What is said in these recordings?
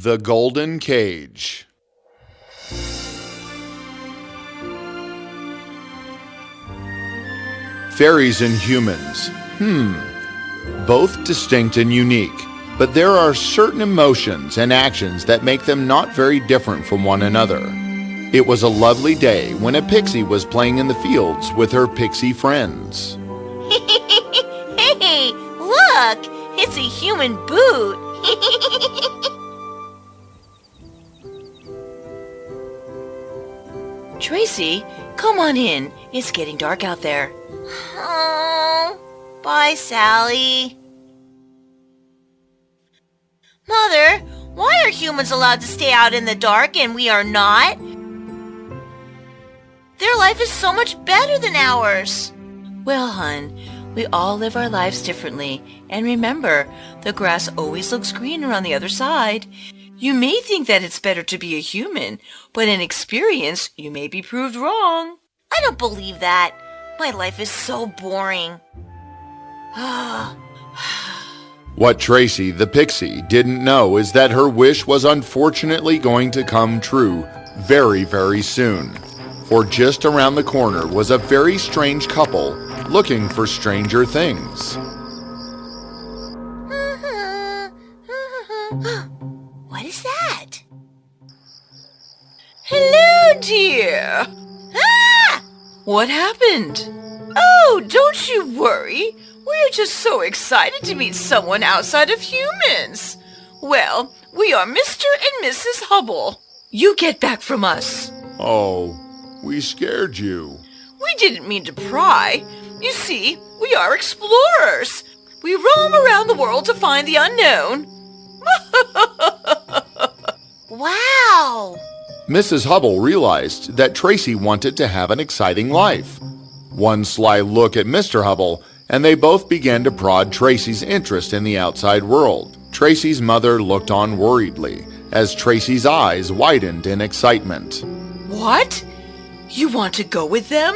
The Golden Cage. Fairies and humans. Both distinct and unique, but there are certain emotions and actions that make them not very different from one another. It was a lovely day when a pixie was playing in the fields with her pixie friends. Hey, look! It's a human boot! Tracy, come on in. It's getting dark out there. Oh, bye, Sally. Mother, why are humans allowed to stay out in the dark and we are not? Their life is so much better than ours. Well, hon, we all live our lives differently. And remember, the grass always looks greener on the other side. You may think that it's better to be a human, but in experience, you may be proved wrong. I don't believe that. My life is so boring. What Tracy, the pixie, didn't know is that her wish was unfortunately going to come true very, very soon. For just around the corner was a very strange couple looking for stranger things. What is that? Hello, dear. Ah! What happened? Oh, don't you worry. We're just so excited to meet someone outside of humans. Well, we are Mr. and Mrs. Hubble. You get back from us. Oh, we scared you. We didn't mean to pry. You see, we are explorers. We roam around the world to find the unknown. Wow! Mrs. Hubble realized that Tracy wanted to have an exciting life. One sly look at Mr. Hubble, and they both began to prod Tracy's interest in the outside world. Tracy's mother looked on worriedly as Tracy's eyes widened in excitement. What? You want to go with them?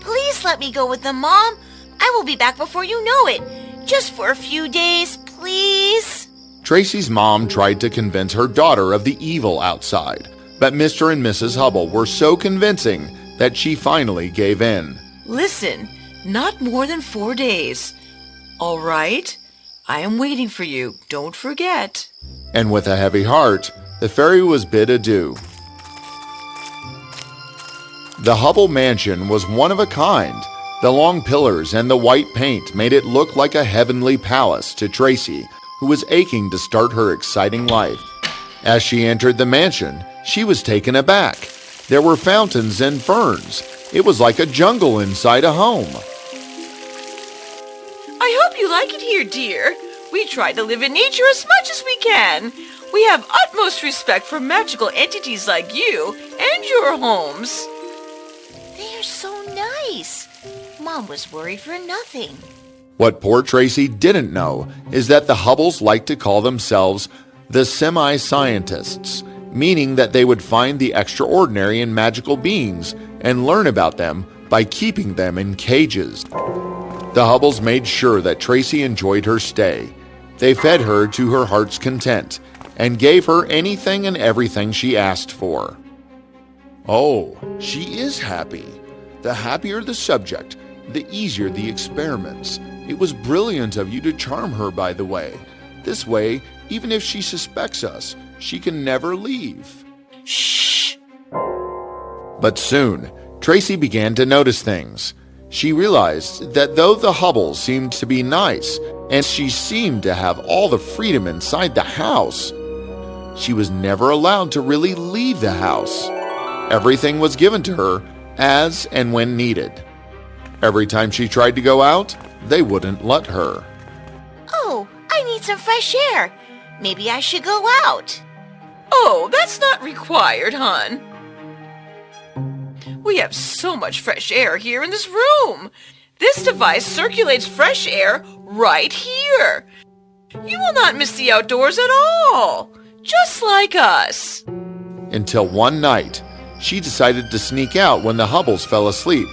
Please let me go with them, Mom. I will be back before you know it. Just for a few days, please. Tracy's mom tried to convince her daughter of the evil outside, but Mr. and Mrs. Hubble were so convincing that she finally gave in. Listen, not more than 4 days. All right? I am waiting for you. Don't forget. And with a heavy heart, the fairy was bid adieu. The Hubble mansion was one of a kind. The long pillars and the white paint made it look like a heavenly palace to Tracy, who was aching to start her exciting life. As she entered the mansion, she was taken aback. There were fountains and ferns. It was like a jungle inside a home. I hope you like it here, dear. We try to live in nature as much as we can. We have utmost respect for magical entities like you and your homes. They are so nice. Mom was worried for nothing. What poor Tracy didn't know is that the Hubbles liked to call themselves the semi-scientists, meaning that they would find the extraordinary in magical beings and learn about them by keeping them in cages. The Hubbles made sure that Tracy enjoyed her stay. They fed her to her heart's content and gave her anything and everything she asked for. Oh, she is happy. The happier the subject, the easier the experiments. It was brilliant of you to charm her, by the way. This way, even if she suspects us, she can never leave. Shh! But soon, Tracy began to notice things. She realized that though the Hubbles seemed to be nice, and she seemed to have all the freedom inside the house, she was never allowed to really leave the house. Everything was given to her as and when needed. Every time she tried to go out, they wouldn't let her. Oh, I need some fresh air. Maybe I should go out. Oh, that's not required, hon. We have so much fresh air here in this room. This device circulates fresh air right here. You will not miss the outdoors at all, just like us. Until one night, she decided to sneak out when the Hubbles fell asleep.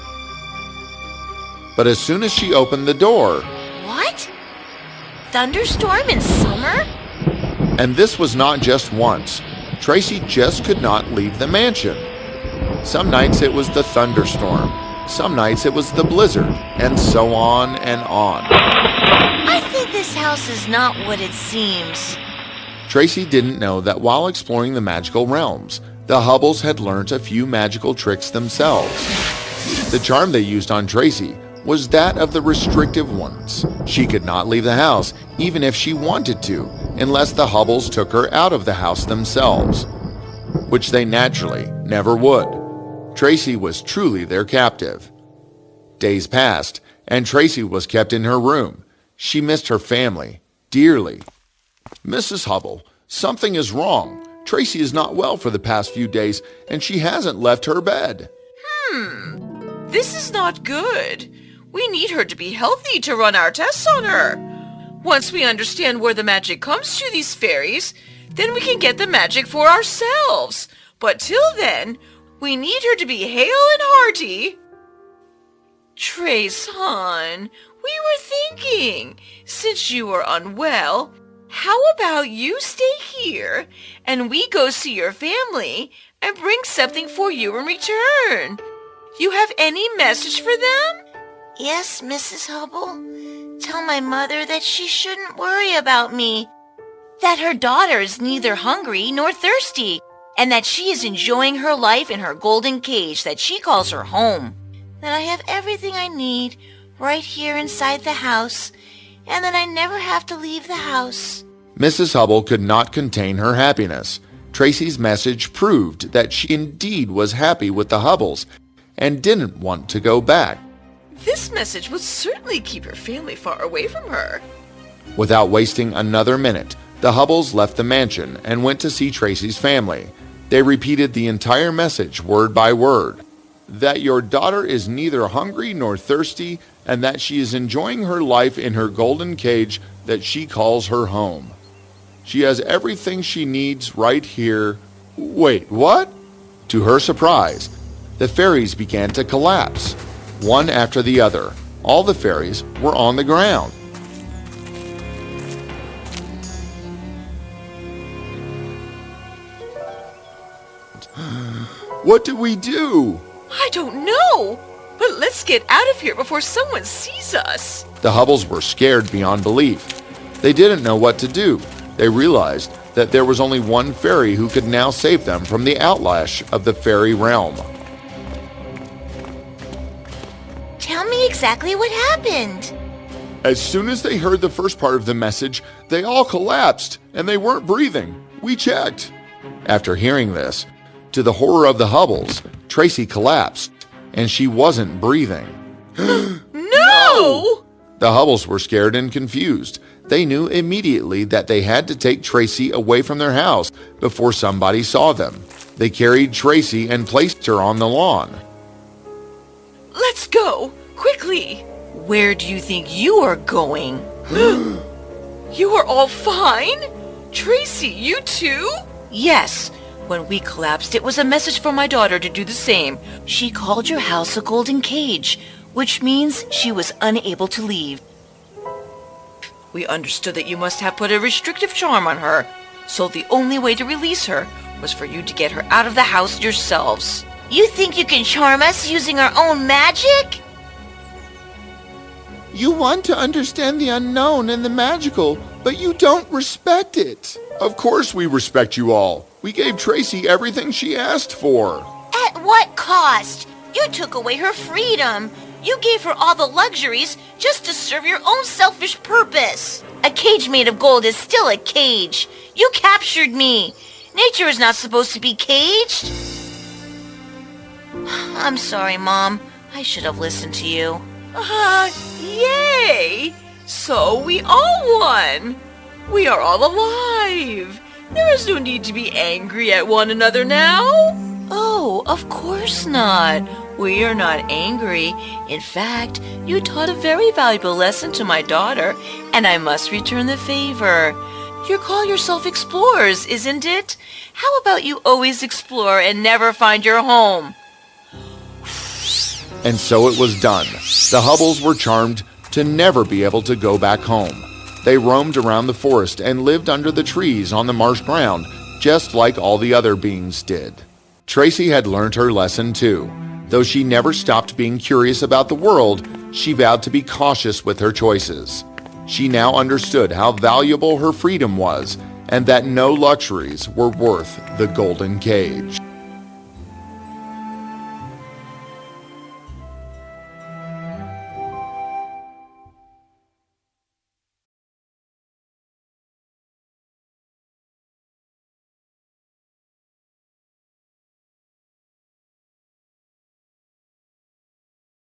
But as soon as she opened the door... What? Thunderstorm in summer? And this was not just once. Tracy just could not leave the mansion. Some nights it was the thunderstorm, some nights it was the blizzard, and so on and on. I think this house is not what it seems. Tracy didn't know that while exploring the magical realms, the Hubbles had learned a few magical tricks themselves. The charm they used on Tracy was that of the restrictive ones. She could not leave the house even if she wanted to, unless the Hubbles took her out of the house themselves, which they naturally never would. Tracy was truly their captive. Days passed, and Tracy was kept in her room. She missed her family dearly. "Mrs. Hubble, something is wrong. Tracy is not well for the past few days, and she hasn't left her bed." This is not good. We need her to be healthy to run our tests on her. Once we understand where the magic comes to these fairies, then we can get the magic for ourselves. But till then, we need her to be hale and hearty. Trace, hon, we were thinking, since you are unwell, how about you stay here and we go see your family and bring something for you in return? You have any message for them? Yes, Mrs. Hubble. Tell my mother that she shouldn't worry about me. That her daughter is neither hungry nor thirsty, and that she is enjoying her life in her golden cage that she calls her home. That I have everything I need right here inside the house, and that I never have to leave the house. Mrs. Hubble could not contain her happiness. Tracy's message proved that she indeed was happy with the Hubbles and didn't want to go back. This message would certainly keep her family far away from her. Without wasting another minute, the Hubbles left the mansion and went to see Tracy's family. They repeated the entire message word by word. That your daughter is neither hungry nor thirsty, and that she is enjoying her life in her golden cage that she calls her home. She has everything she needs right here. Wait, what? To her surprise, the fairies began to collapse, one after the other. All the fairies were on the ground. What do we do? I don't know, but let's get out of here before someone sees us. The Hubbles were scared beyond belief. They didn't know what to do. They realized that there was only one fairy who could now save them from the outlash of the fairy realm. Tell me exactly what happened. As soon as they heard the first part of the message, they all collapsed and they weren't breathing. We checked. After hearing this, to the horror of the Hubbles, Tracy collapsed and she wasn't breathing. No! The Hubbles were scared and confused. They knew immediately that they had to take Tracy away from their house before somebody saw them. They carried Tracy and placed her on the lawn. Let's go, quickly. Where do you think you are going? You are all fine? Tracy, you too? Yes. When we collapsed, it was a message for my daughter to do the same. She called your house a golden cage, which means she was unable to leave. We understood that you must have put a restrictive charm on her, so the only way to release her was for you to get her out of the house yourselves. You think you can charm us using our own magic? You want to understand the unknown and the magical, but you don't respect it. Of course we respect you all. We gave Tracy everything she asked for. At what cost? You took away her freedom. You gave her all the luxuries just to serve your own selfish purpose. A cage made of gold is still a cage. You captured me. Nature is not supposed to be caged. I'm sorry, Mom. I should have listened to you. Yay! So we all won. We are all alive. There is no need to be angry at one another now. Oh, of course not. We are not angry. In fact, you taught a very valuable lesson to my daughter, and I must return the favor. You call yourself explorers, isn't it? How about you always explore and never find your home? And so it was done. The Hubbles were charmed to never be able to go back home. They roamed around the forest and lived under the trees on the marsh ground, just like all the other beings did. Tracy had learned her lesson too. Though she never stopped being curious about the world, she vowed to be cautious with her choices. She now understood how valuable her freedom was and that no luxuries were worth the golden cage.